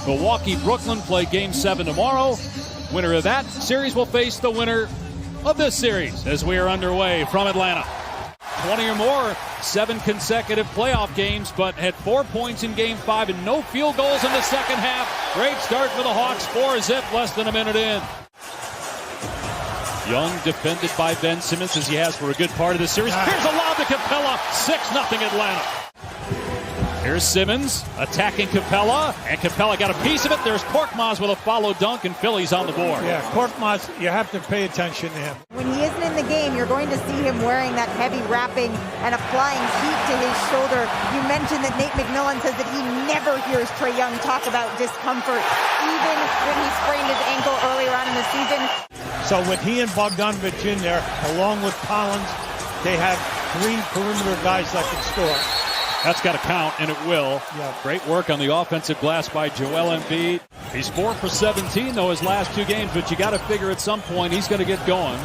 Milwaukee, Brooklyn play Game 7 tomorrow. Winner of that series will face the winner of this series as we are underway from Atlanta. 20 or more, 7 consecutive playoff games, but had 4 points in Game 5 and no field goals in the second half. Great start for the Hawks, 4-zip, less than a minute in. Young defended by Ben Simmons as he has for a good part of the series. Here's a lob to Capella, 6-0 Atlanta. Here's Simmons attacking Capella, and Capella got a piece of it. There's Korkmaz with a follow dunk, and Philly's on the board. Yeah, Korkmaz, you have to pay attention to him. When he isn't in the game, you're going to see him wearing that heavy wrapping and applying heat to his shoulder. You mentioned that Nate McMillan says that he never hears Trae Young talk about discomfort, even when he sprained his ankle earlier on in the season. So with he and Bogdanovich in there, along with Collins, they have 3 perimeter guys that can score. That's got to count, and it will. Yeah. Great work on the offensive glass by Joel Embiid. He's 4 for 17, though, his last 2 games, but you got to figure at some point he's going to get going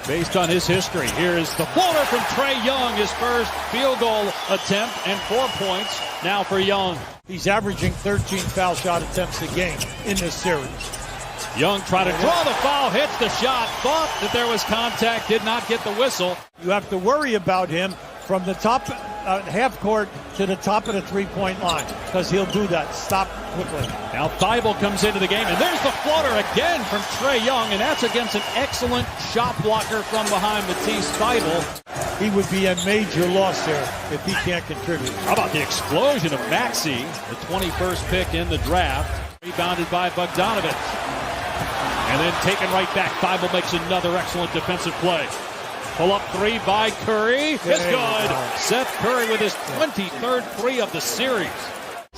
based on his history. Here is the floater from Trae Young, his first field goal attempt, and 4 points now for Young. He's averaging 13 foul shot attempts a game in this series. Young tried to draw the foul, hits the shot, thought that there was contact, did not get the whistle. You have to worry about him from the top half court to the top of the three-point line, because he'll do that. Stop quickly. Now Thibault comes into the game, and there's the floater again from Trae Young, and that's against an excellent shot blocker from behind Matisse Thibault. He would be a major loss there if he can't contribute. How about the explosion of Maxey, the 21st pick in the draft, rebounded by Bogdanovich. And then taken right back. Thibault makes another excellent defensive play. Pull-up 3 by Curry. It's good. Seth Curry with his 23rd 3 of the series.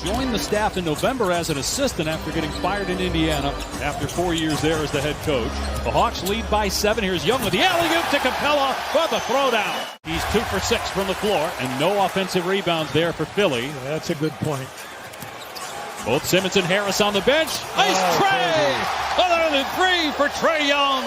Joined the staff in November as an assistant after getting fired in Indiana after 4 years there as the head coach. The Hawks lead by 7. Here's Young with the alley-oop to Capella for the throwdown. He's 2 for 6 from the floor, and no offensive rebounds there for Philly. Yeah, that's a good point. Both Simmons and Harris on the bench. Nice Trae! Another 3 for Trae Young.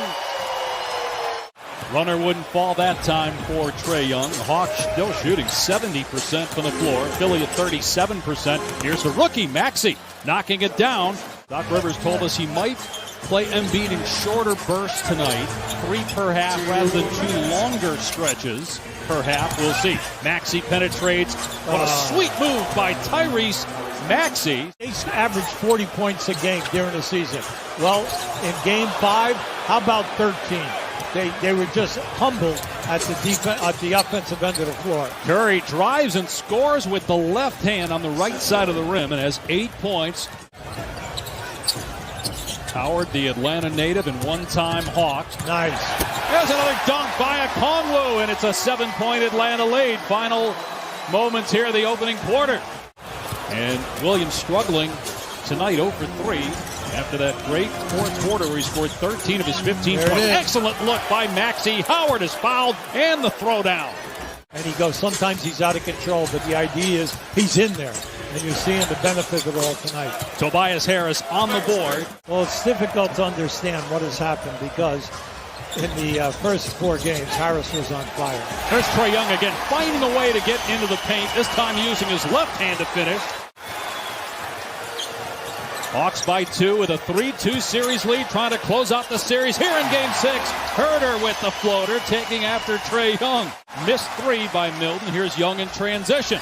Runner wouldn't fall that time for Trae Young. The Hawks still shooting 70% from the floor. Philly at 37%. Here's the rookie, Maxey, knocking it down. Doc Rivers told us he might play Embiid in shorter bursts tonight. 3 per half rather than 2 longer stretches per half. We'll see. Maxey penetrates. What a sweet move by Tyrese Maxey. He's averaged 40 points a game during the season. Well, in Game 5, how about 13? They were just humbled at the offensive end of the floor. Curry drives and scores with the left hand on the right side of the rim and has 8 points. Howard, the Atlanta native and one-time Hawk. Nice. There's another dunk by Okongwu, and it's a 7-point Atlanta lead. Final moments here of the opening quarter. And Williams struggling tonight, 0 for 3. After that great fourth quarter where he scored 13 of his 15 points. Excellent look by Maxey. Howard is fouled, and the throwdown. And he goes, sometimes he's out of control, but the idea is he's in there. And you're seeing the benefit of it all tonight. Tobias Harris on the board. Well, it's difficult to understand what has happened because in the first 4 games, Harris was on fire. There's Trae Young again, finding a way to get into the paint, this time using his left hand to finish. Hawks by 2 with a 3-2 series lead, trying to close out the series here in Game 6. Herder with the floater, taking after Trae Young. Missed 3 by Milton. Here's Young in transition.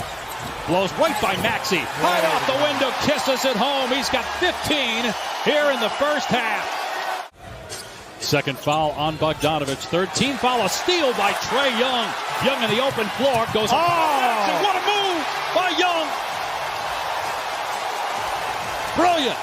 Blows right by Maxey. Right off the window, kisses it home. He's got 15 here in the first half. Second foul on Bogdanovich. 13th foul, a steal by Trae Young. Young in the open floor, goes what a move by Young. Brilliant.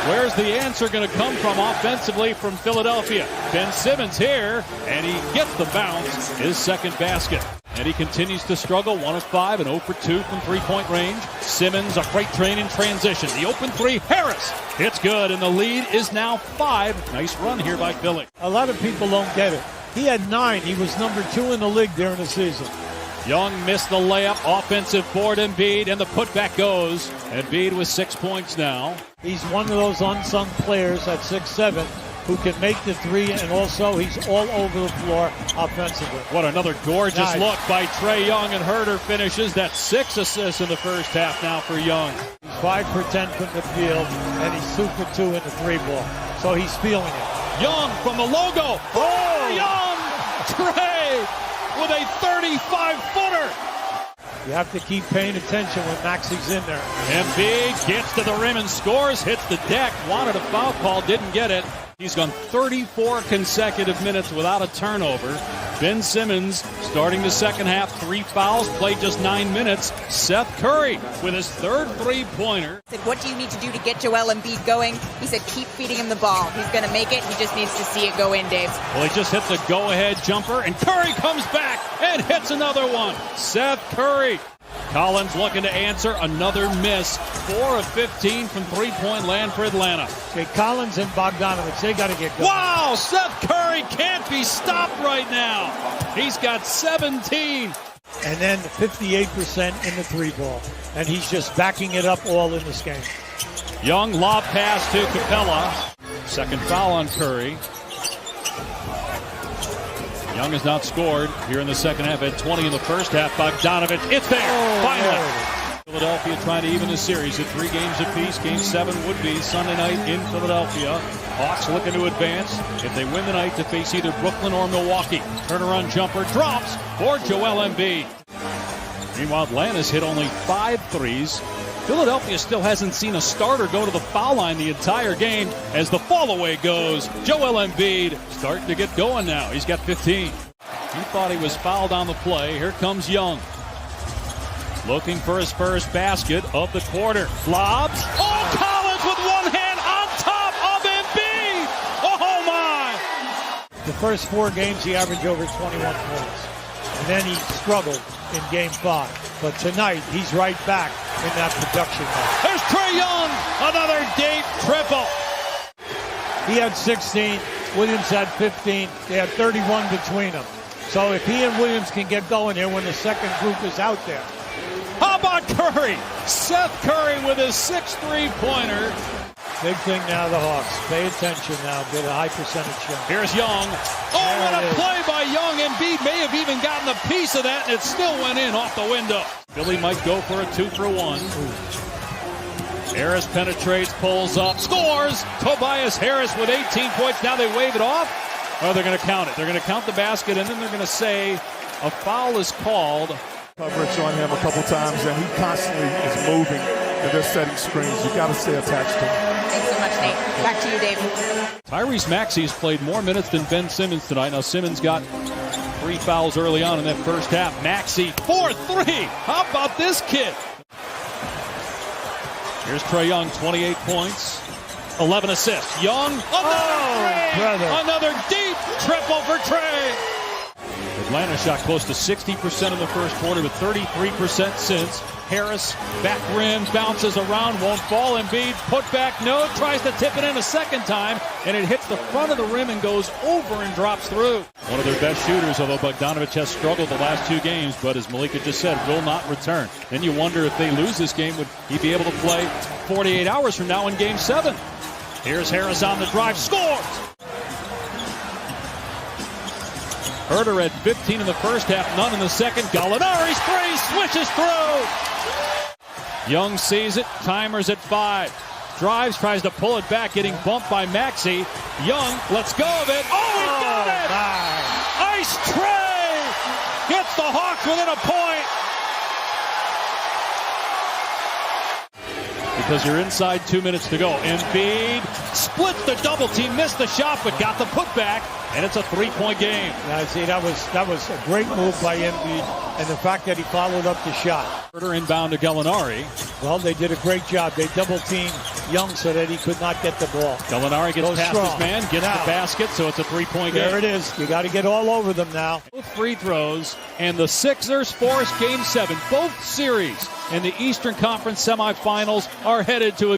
Where's the answer going to come from offensively from Philadelphia? Ben Simmons here, and he gets the bounce, his second basket. And he continues to struggle, 1 of 5 and 0 for 2 from three-point range. Simmons, a freight train in transition. The open 3, Harris. It's good, and the lead is now 5. Nice run here by Philly. A lot of people don't get it. He had 9. He was number 2 in the league during the season. Young missed the layup, offensive board Embiid, and the putback goes. Embiid with 6 points now. He's one of those unsung players at 6'7", who can make the three, and also he's all over the floor offensively. What another gorgeous Nice. look by Trae Young, and Herder finishes. That's 6 assists in the first half now for Young. He's 5 for 10 from the field, and he's 2 for 2 in the three ball. So he's feeling it. Young from the logo. Oh, Young! Trae with a 35-footer. You have to keep paying attention when Maxi's in there. Embiid gets to the rim and scores, hits the deck, wanted a foul call, didn't get it. He's gone 34 consecutive minutes without a turnover. Ben Simmons starting the second half, 3 fouls, played just 9 minutes. Seth Curry with his third three-pointer. Said, what do you need to do to get Joel Embiid going? He said, keep feeding him the ball. He's going to make it. He just needs to see it go in, Dave. Well, he just hit the go-ahead jumper, and Curry comes back and hits another one. Seth Curry. Collins looking to answer, another miss. 4 of 15 from three-point land for Atlanta. Okay, Collins and Bogdanovich, they got to get going. Wow, Seth Curry can't be stopped right now. He's got 17. And then 58% in the three ball. And he's just backing it up all in this game. Young lob pass to Capella. Second foul on Curry. Young has not scored here in the second half. Had 20 in the first half. Bogdanovich, it's there. Finally. Philadelphia trying to even the series at 3 games apiece. Game 7 would be Sunday night in Philadelphia. Hawks looking to advance if they win the night to face either Brooklyn or Milwaukee. Turnaround jumper drops for Joel Embiid. Meanwhile, Atlanta's hit only 5 threes. Philadelphia still hasn't seen a starter go to the foul line the entire game. As the fall away goes, Joel Embiid starting to get going now. He's got 15. He thought he was fouled on the play. Here comes Young. Looking for his first basket of the quarter. Lobs. Oh, Collins with one hand on top of Embiid. Oh, my. The first 4 games, he averaged over 21 points. And then he struggled in game 5. But tonight, he's right back in that production mode. There's Trae Young. Another deep triple. He had 16. Williams had 15. They had 31 between them. So if he and Williams can get going here when the second group is out there. How about Curry? Seth Curry with his 6th three-pointer. Big thing now, the Hawks. Pay attention now. Get a high percentage shot. Here's Young. Oh, what a play by Young. Embiid may have even gotten a piece of that, and it still went in off the window. Philly might go for a 2-for-1. Harris penetrates, pulls up, scores. Tobias Harris with 18 points. Now they wave it off. Oh, they're going to count it. They're going to count the basket, and then they're going to say a foul is called. Coverage on him a couple times, and he constantly is moving, and they're setting screens. You got to stay attached to him. Thanks so much, Nate. Back to you, Dave. Tyrese Maxey's played more minutes than Ben Simmons tonight. Now Simmons got 3 fouls early on in that first half. Maxey, 4-3. How about this kid? Here's Trae Young, 28 points, 11 assists. Young, another deep triple for Trae. Atlanta shot close to 60% in the first quarter with 33% since. Harris, back rim, bounces around, won't fall. Embiid, put back, no, tries to tip it in a second time, and it hits the front of the rim and goes over and drops through. One of their best shooters, although Bogdanovich has struggled the last 2 games, but as Malika just said, will not return. Then you wonder if they lose this game, would he be able to play 48 hours from now in Game 7? Here's Harris on the drive, scores! Herder had 15 in the first half, none in the second. Gallinari's 3 swishes through. Young sees it, timer's at 5. Drives, tries to pull it back, getting bumped by Maxey. Young lets go of it. Oh, he got it! Ice Trae gets the Hawks within a point. Because you're inside 2 minutes to go. Embiid splits the double team, missed the shot, but got the putback, and it's a 3-point game. Now, see, that was a great move by Embiid, and the fact that he followed up the shot. Herder inbound to Gallinari. Well, they did a great job. They double-teamed Young so that he could not get the ball. Gallinari gets past strong. his man, gets the basket, so it's a 3-point game. There it is. You got to get all over them now. Both free throws, and the Sixers force Game 7. Both series in the Eastern Conference semifinals are headed to a